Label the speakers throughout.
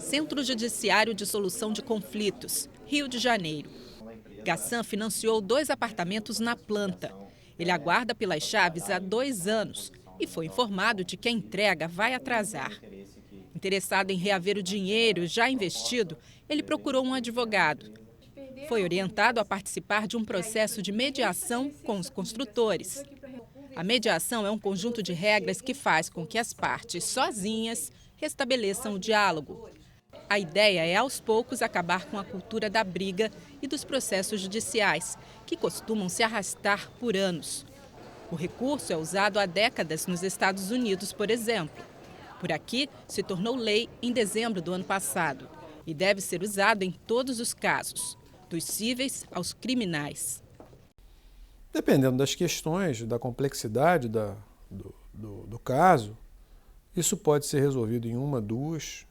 Speaker 1: Centro Judiciário de Solução de Conflitos, Rio de Janeiro. Gassan financiou 2 apartamentos na planta. Ele aguarda pelas chaves há 2 anos e foi informado de que a entrega vai atrasar. Interessado em reaver o dinheiro já investido, ele procurou um advogado. Foi orientado a participar de um processo de mediação com os construtores. A mediação é um conjunto de regras que faz com que as partes sozinhas restabeleçam o diálogo. A ideia é, aos poucos, acabar com a cultura da briga e dos processos judiciais, que costumam se arrastar por anos. O recurso é usado há décadas nos Estados Unidos, por exemplo. Por aqui, se tornou lei em dezembro do ano passado e deve ser usado em todos os casos, dos cíveis aos criminais.
Speaker 2: Dependendo das questões, da complexidade do caso, isso pode ser resolvido em 1, 2,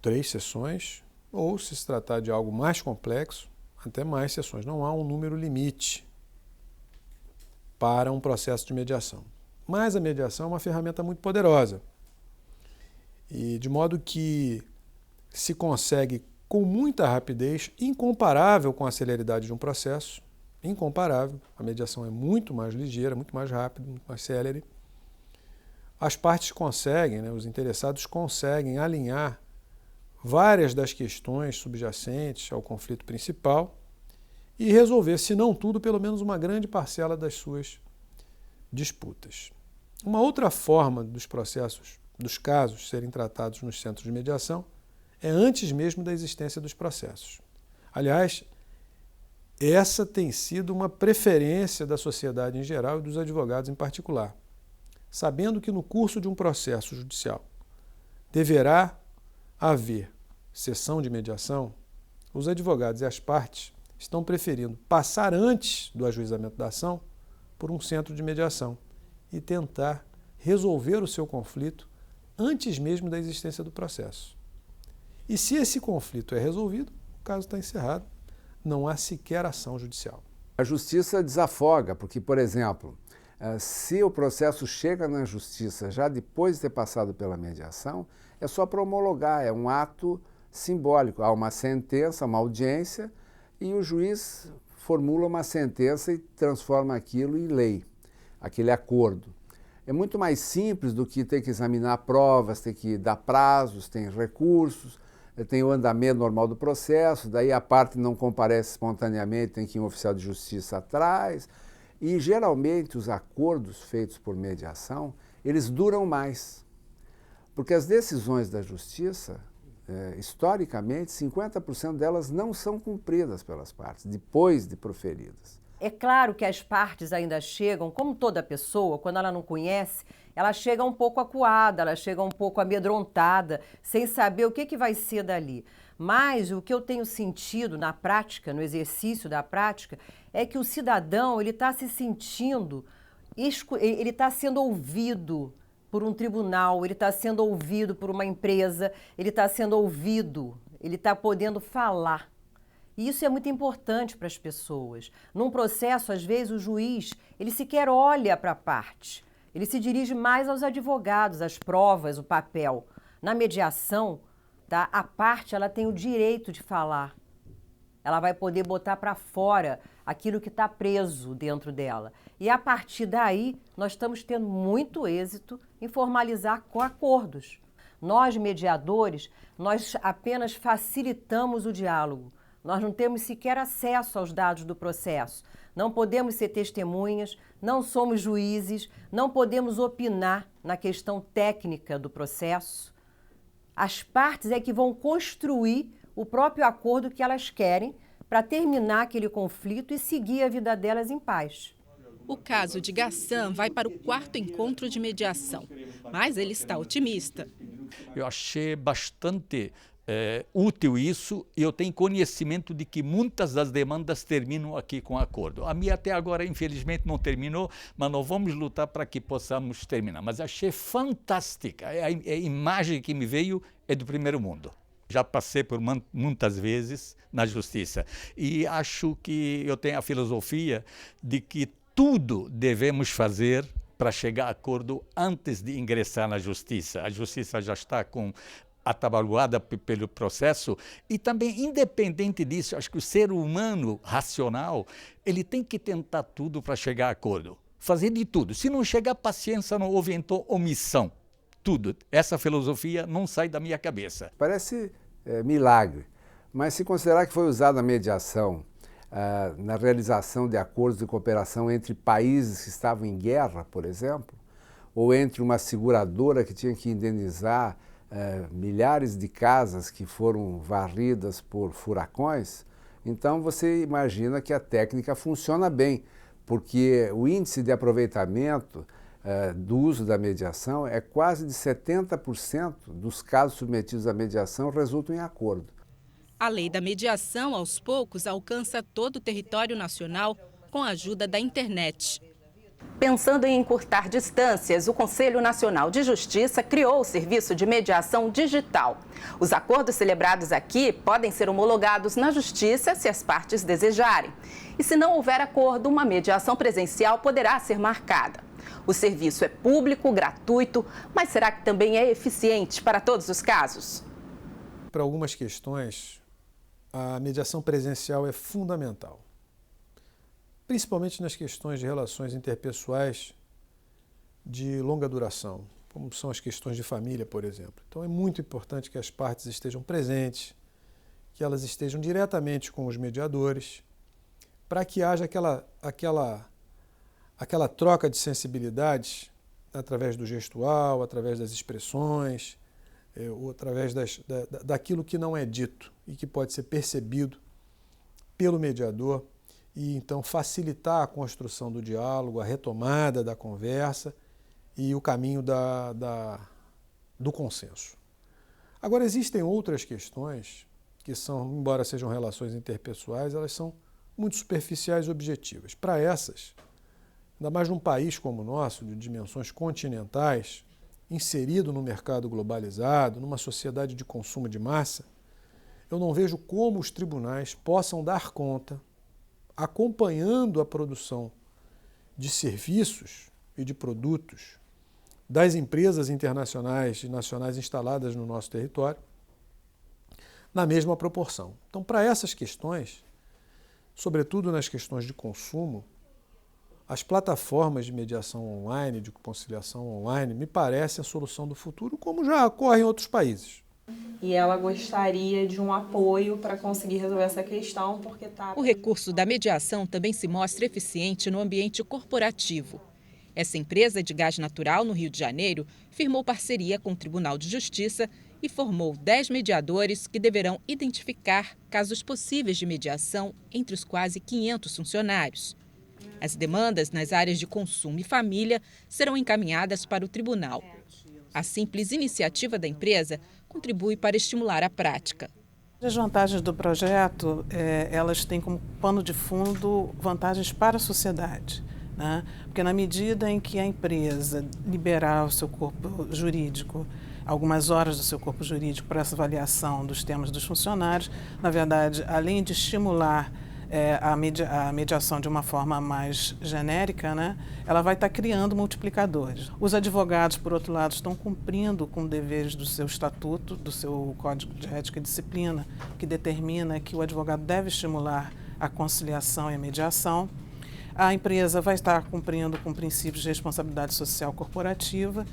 Speaker 2: 3 sessões, ou, se tratar de algo mais complexo, até mais sessões. Não há um número limite para um processo de mediação. Mas a mediação é uma ferramenta muito poderosa. E de modo que se consegue com muita rapidez, incomparável com a celeridade de um processo, incomparável. A mediação é muito mais ligeira, muito mais rápida, muito mais célere. As partes conseguem, os interessados conseguem alinhar várias das questões subjacentes ao conflito principal e resolver, se não tudo, pelo menos uma grande parcela das suas disputas. Uma outra forma dos processos, dos casos serem tratados nos centros de mediação é antes mesmo da existência dos processos. Aliás, essa tem sido uma preferência da sociedade em geral e dos advogados em particular. Sabendo que no curso de um processo judicial deverá haver sessão de mediação, os advogados e as partes estão preferindo passar antes do ajuizamento da ação por um centro de mediação e tentar resolver o seu conflito antes mesmo da existência do processo. E se esse conflito é resolvido, o caso está encerrado, não há sequer ação judicial.
Speaker 3: A justiça desafoga, porque, por exemplo, se o processo chega na justiça já depois de ter passado pela mediação, é só para homologar, é um ato simbólico. Há uma sentença, uma audiência, e o juiz formula uma sentença e transforma aquilo em lei, aquele acordo. É muito mais simples do que ter que examinar provas, ter que dar prazos, tem recursos, tem o andamento normal do processo, daí a parte não comparece espontaneamente, tem que ir um oficial de justiça atrás. E geralmente os acordos feitos por mediação, eles duram mais. Porque as decisões da justiça, historicamente, 50% delas não são cumpridas pelas partes, depois de proferidas.
Speaker 4: É claro que as partes ainda chegam, como toda pessoa, quando ela não conhece, ela chega um pouco acuada, ela chega um pouco amedrontada, sem saber o que vai ser dali. Mas o que eu tenho sentido na prática, no exercício da prática, é que o cidadão ele está se sentindo, ele está sendo ouvido por um tribunal, ele está sendo ouvido por uma empresa, ele está sendo ouvido, ele está podendo falar. E isso é muito importante para as pessoas. Num processo, às vezes, o juiz, ele sequer olha para a parte. Ele se dirige mais aos advogados, às provas, o papel. Na mediação, tá, a parte ela tem o direito de falar. Ela vai poder botar para fora aquilo que está preso dentro dela. E a partir daí, nós estamos tendo muito êxito em formalizar com acordos. Nós, mediadores, nós apenas facilitamos o diálogo. Nós não temos sequer acesso aos dados do processo. Não podemos ser testemunhas, não somos juízes, não podemos opinar na questão técnica do processo. As partes é que vão construir o próprio acordo que elas querem para terminar aquele conflito e seguir a vida delas em paz.
Speaker 1: O caso de Gassan vai para o 4º encontro de mediação, mas ele está otimista.
Speaker 5: Eu achei bastante útil isso e eu tenho conhecimento de que muitas das demandas terminam aqui com acordo. A minha até agora, infelizmente, não terminou, mas nós vamos lutar para que possamos terminar. Mas achei fantástica. A imagem que me veio é do primeiro mundo. Já passei por muitas vezes na justiça e acho que eu tenho a filosofia de que tudo devemos fazer para chegar a acordo antes de ingressar na justiça. A justiça já está com atabalhoada pelo processo e também, independente disso, acho que o ser humano racional, ele tem que tentar tudo para chegar a acordo, fazer de tudo. Se não chegar, paciência, não houve então omissão. Tudo. Essa filosofia não sai da minha cabeça.
Speaker 3: Parece milagre, mas se considerar que foi usada a mediação na realização de acordos de cooperação entre países que estavam em guerra, por exemplo, ou entre uma seguradora que tinha que indenizar milhares de casas que foram varridas por furacões, então você imagina que a técnica funciona bem, porque o índice de aproveitamento do uso da mediação é quase de 70% dos casos submetidos à mediação resultam em acordo.
Speaker 1: A lei da mediação, aos poucos, alcança todo o território nacional com a ajuda da internet.
Speaker 6: Pensando em encurtar distâncias, o Conselho Nacional de Justiça criou o Serviço de Mediação Digital. Os acordos celebrados aqui podem ser homologados na Justiça se as partes desejarem. E se não houver acordo, uma mediação presencial poderá ser marcada. O serviço é público, gratuito, mas será que também é eficiente para todos os casos?
Speaker 2: Para algumas questões, a mediação presencial é fundamental, principalmente nas questões de relações interpessoais de longa duração, como são as questões de família, por exemplo. Então é muito importante que as partes estejam presentes, que elas estejam diretamente com os mediadores, para que haja aquela troca de sensibilidades através do gestual, através das expressões, ou através daquilo que não é dito e que pode ser percebido pelo mediador, e então facilitar a construção do diálogo, a retomada da conversa e o caminho do consenso. Agora, existem outras questões que são, embora sejam relações interpessoais, elas são muito superficiais e objetivas. Para essas, ainda mais num país como o nosso, de dimensões continentais, inserido no mercado globalizado, numa sociedade de consumo de massa, eu não vejo como os tribunais possam dar conta, acompanhando a produção de serviços e de produtos das empresas internacionais e nacionais instaladas no nosso território, na mesma proporção. Então, para essas questões, sobretudo nas questões de consumo, as plataformas de mediação online, de conciliação online, me parecem a solução do futuro, como já ocorre em outros países.
Speaker 7: E ela gostaria de um apoio para conseguir resolver essa questão, porque
Speaker 1: O recurso da mediação também se mostra eficiente no ambiente corporativo. Essa empresa de gás natural no Rio de Janeiro firmou parceria com o Tribunal de Justiça e formou 10 mediadores que deverão identificar casos possíveis de mediação entre os quase 500 funcionários. As demandas nas áreas de consumo e família serão encaminhadas para o tribunal. A simples iniciativa da empresa contribui para estimular a prática.
Speaker 8: As vantagens do projeto, elas têm como pano de fundo vantagens para a sociedade, né? Porque na medida em que a empresa liberar o seu corpo jurídico, algumas horas do seu corpo jurídico para essa avaliação dos temas dos funcionários, na verdade, além de estimular a mediação de uma forma mais genérica, né, ela vai estar criando multiplicadores. Os advogados, por outro lado, estão cumprindo com deveres do seu estatuto, do seu Código de Ética e Disciplina, que determina que o advogado deve estimular a conciliação e a mediação. A empresa vai estar cumprindo com princípios de responsabilidade social corporativa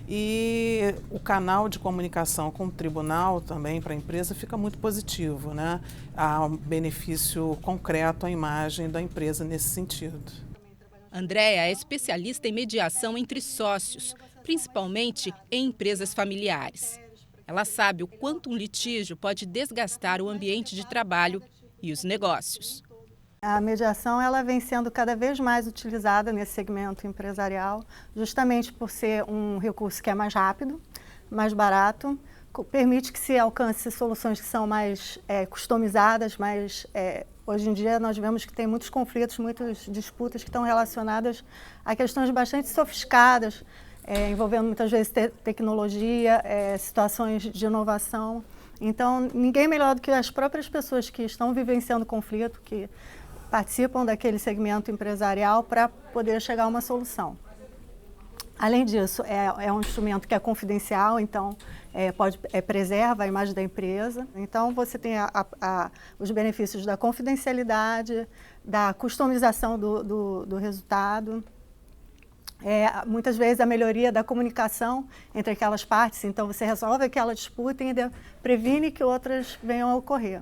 Speaker 8: e o canal de comunicação com o tribunal também para a empresa fica muito positivo, né? Há um benefício concreto à imagem da empresa nesse sentido.
Speaker 1: Andréa é especialista em mediação entre sócios, principalmente em empresas familiares. Ela sabe o quanto um litígio pode desgastar o ambiente de trabalho e os negócios.
Speaker 9: A mediação ela vem sendo cada vez mais utilizada nesse segmento empresarial, justamente por ser um recurso que é mais rápido, mais barato, permite que se alcance soluções que são mais customizadas, mas hoje em dia nós vemos que tem muitos conflitos, muitas disputas que estão relacionadas a questões bastante sofisticadas, envolvendo muitas vezes tecnologia, situações de inovação. Então, ninguém melhor do que as próprias pessoas que estão vivenciando conflito, que participam daquele segmento empresarial para poder chegar a uma solução. Além disso, é um instrumento que é confidencial, então preserva a imagem da empresa. Então, você tem os benefícios da confidencialidade, da customização do resultado, muitas vezes a melhoria da comunicação entre aquelas partes. Então, você resolve aquela disputa e ainda previne que outras venham a ocorrer.